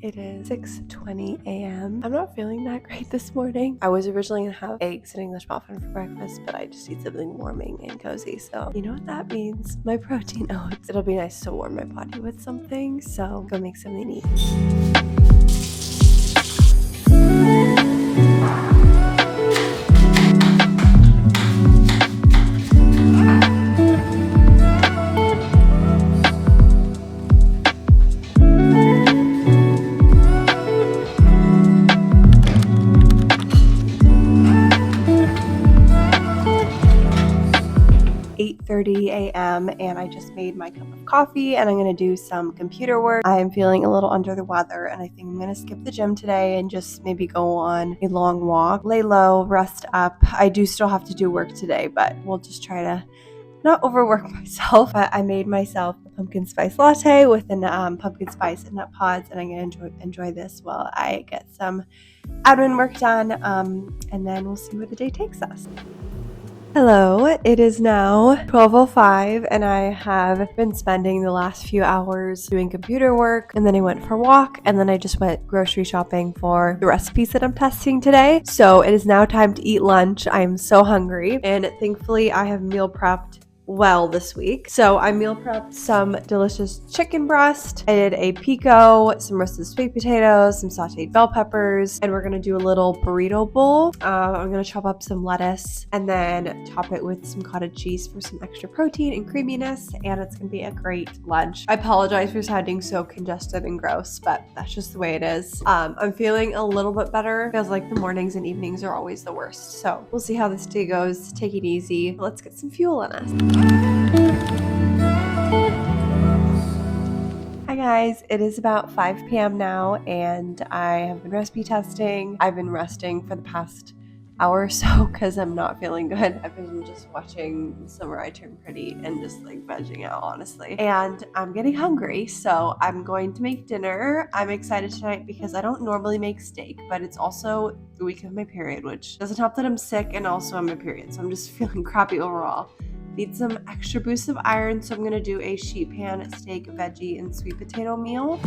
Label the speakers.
Speaker 1: It is 6:20 a.m. I'm not feeling that great this morning. I was originally gonna have eggs and English muffin for breakfast, but I just need something warming and cozy. So you know what that means? My protein oats. It'll be nice to warm my body with something. So go make something to eat. 8:30 a.m. and I just made my cup of coffee and I'm going to do some computer work. I am feeling a little under the weather and I think I'm going to skip the gym today and just maybe go on a long walk, lay low, rest up. I do still have to do work today, but we'll just try to not overwork myself. But I made myself a pumpkin spice latte with an pumpkin spice and nut pods, and I'm going to enjoy this while I get some admin work done, and then we'll see where the day takes us. Hello, it is now 12:05 and I have been spending the last few hours doing computer work, and then I went for a walk, and then I just went grocery shopping for the recipes that I'm testing today. So it is now time to eat lunch. I am so hungry, and thankfully I have meal prepped well this week. So I meal prepped some delicious chicken breast. I did a pico, some roasted sweet potatoes, some sauteed bell peppers, and we're gonna do a little burrito bowl. I'm gonna chop up some lettuce and then top it with some cottage cheese for some extra protein and creaminess, and it's gonna be a great lunch. I apologize for sounding so congested and gross, but that's just the way it is. I'm feeling a little bit better. Feels like the mornings and evenings are always the worst. So we'll see how this day goes. Take it easy. Let's get some fuel in us. Hi guys, it is about 5 p.m. now and I have been recipe testing. I've been resting for the past hour or so because I'm not feeling good. I've been just watching Summer I Turn Pretty and just like vegging out, honestly. And I'm getting hungry, so I'm going to make dinner. I'm excited tonight because I don't normally make steak, but it's also the week of my period, which doesn't help that I'm sick and also on my period, so I'm just feeling crappy overall. Need some extra boost of iron, so I'm gonna do a sheet pan steak, veggie, and sweet potato meal.